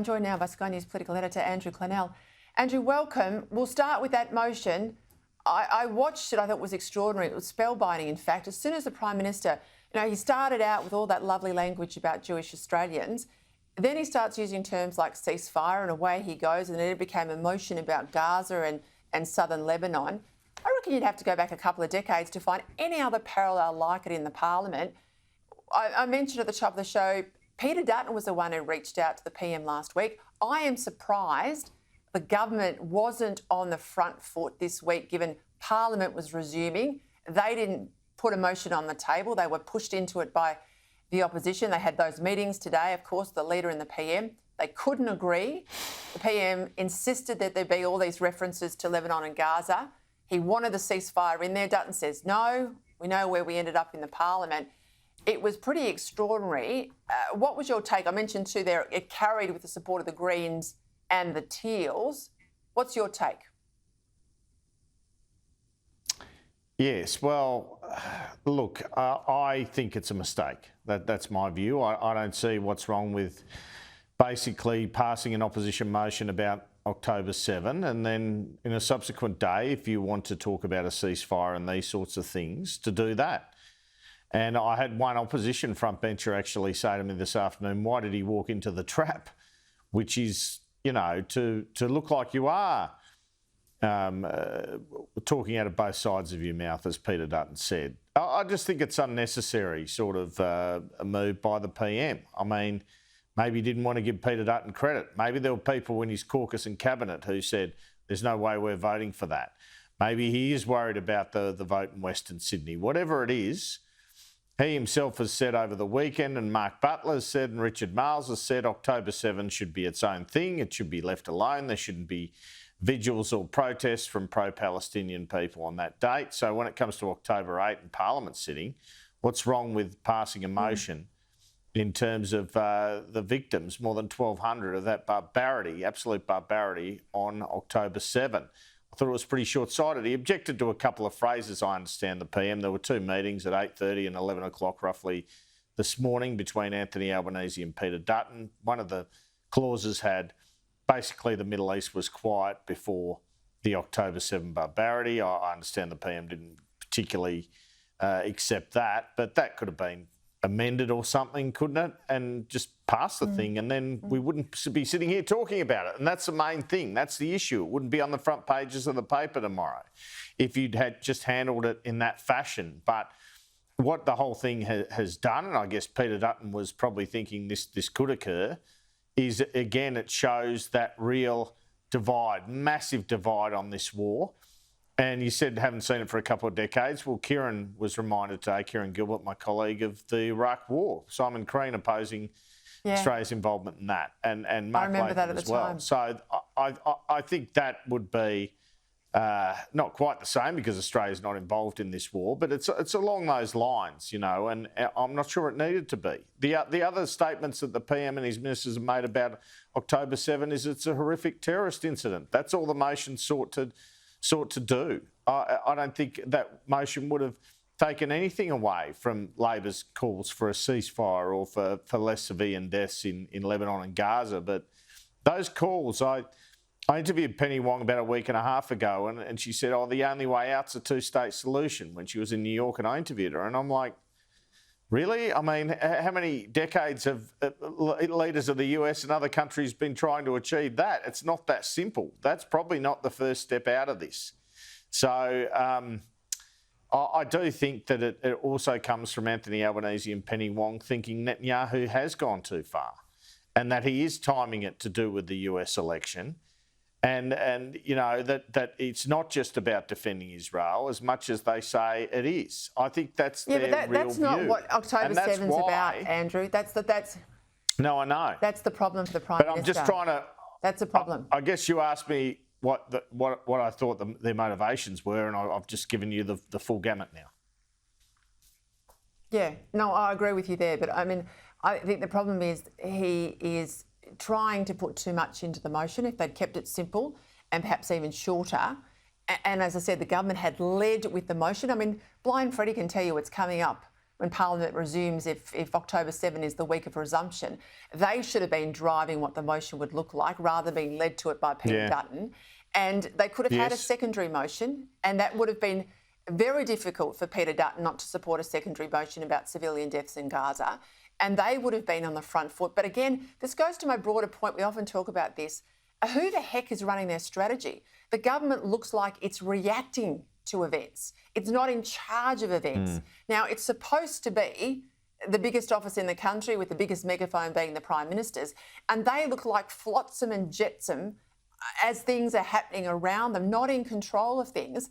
I'm joined now by Sky News political editor Andrew Clennell. Andrew, welcome. We'll start with that motion. I watched it. I thought it was extraordinary. It was spellbinding, in fact. As soon as the Prime Minister, he started out with all that lovely language about Jewish Australians. Then he starts using terms like ceasefire, and away he goes. And then it became a motion about Gaza and southern Lebanon. I reckon you'd have to go back a couple of decades to find any other parallel like it in the Parliament. I mentioned at the top of the show, Peter Dutton was the one who reached out to the PM last week. I am surprised the government wasn't on the front foot this week, given Parliament was resuming. They didn't put a motion on the table. They were pushed into it by the opposition. They had those meetings today, of course, the leader and the PM. They couldn't agree. The PM insisted that there be all these references to Lebanon and Gaza. He wanted the ceasefire in there. Dutton says no. We know where we ended up in the Parliament. It was pretty extraordinary. What was your take? I mentioned too there, it carried with the support of the Greens and the Teals. What's your take? Yes, well, look, I think it's a mistake. That's my view. I don't see what's wrong with basically passing an opposition motion about October 7 and then in a subsequent day, if you want to talk about a ceasefire and these sorts of things, to do that. And I had one opposition frontbencher actually say to me this afternoon, why did he walk into the trap? Which is, to look like you are talking out of both sides of your mouth, as Peter Dutton said. I just think it's unnecessary sort of a move by the PM. I mean, maybe he didn't want to give Peter Dutton credit. Maybe there were people in his caucus and cabinet who said, there's no way we're voting for that. Maybe he is worried about the vote in Western Sydney. Whatever it is, he himself has said over the weekend, and Mark Butler has said, and Richard Marles has said, October 7 should be its own thing. It should be left alone. There shouldn't be vigils or protests from pro-Palestinian people on that date. So when it comes to October 8 and Parliament sitting, what's wrong with passing a motion in terms of the victims, more than 1,200 of that barbarity, absolute barbarity, on October 7? I thought it was pretty short-sighted. He objected to a couple of phrases, I understand, the PM. There were two meetings at 8:30 and 11 o'clock roughly this morning between Anthony Albanese and Peter Dutton. One of the clauses had basically the Middle East was quiet before the October 7 barbarity. I understand the PM didn't particularly accept that, but that could have been amended or something, couldn't it? And just pass the thing, and then we wouldn't be sitting here talking about it. And that's the main thing. That's the issue. It wouldn't be on the front pages of the paper tomorrow if you'd had just handled it in that fashion. But what the whole thing has done, and I guess Peter Dutton was probably thinking this could occur, is, again, it shows that real divide, massive divide on this war. And you said haven't seen it for a couple of decades. Well, Kieran was reminded today, Kieran Gilbert, my colleague, of the Iraq War. Simon Crean opposing Australia's involvement in that, and Mark Latham as well. So I think that would be not quite the same because Australia's not involved in this war, but it's along those lines, and I'm not sure it needed to be. The other statements that the PM and his ministers have made about October 7 is it's a horrific terrorist incident. That's all the motion sought to do. I don't think that motion would have taken anything away from Labor's calls for a ceasefire or for less civilian deaths in Lebanon and Gaza. But those calls, I interviewed Penny Wong about a week and a half ago, and she said, the only way out's a two-state solution, when she was in New York, and I interviewed her. And I'm like, really? I mean, how many decades have leaders of the US and other countries been trying to achieve that? It's not that simple. That's probably not the first step out of this. So I do think that it also comes from Anthony Albanese and Penny Wong thinking Netanyahu has gone too far and that he is timing it to do with the US election. And that it's not just about defending Israel as much as they say it is. I think that's their real view. That's not what October 7's about, Andrew. No, I know. That's the problem for the Prime Minister. But I'm just trying to... That's a problem. I guess you asked me what I thought their motivations were, and I've just given you the full gamut now. Yeah, no, I agree with you there. But I mean, I think the problem is he is trying to put too much into the motion. If they'd kept it simple and perhaps even shorter, and as I said, the government had led with the motion. I mean, Blind Freddie can tell you it's coming up when Parliament resumes, if October 7 is the week of resumption. They should have been driving what the motion would look like rather than being led to it by Peter Dutton. And they could have had a secondary motion, and that would have been very difficult for Peter Dutton not to support a secondary motion about civilian deaths in Gaza. And they would have been on the front foot. But again, this goes to my broader point. We often talk about this. Who the heck is running their strategy? The government looks like it's reacting to events. It's not in charge of events. Now, it's supposed to be the biggest office in the country with the biggest megaphone being the Prime Minister's, and they look like flotsam and jetsam as things are happening around them, not in control of things.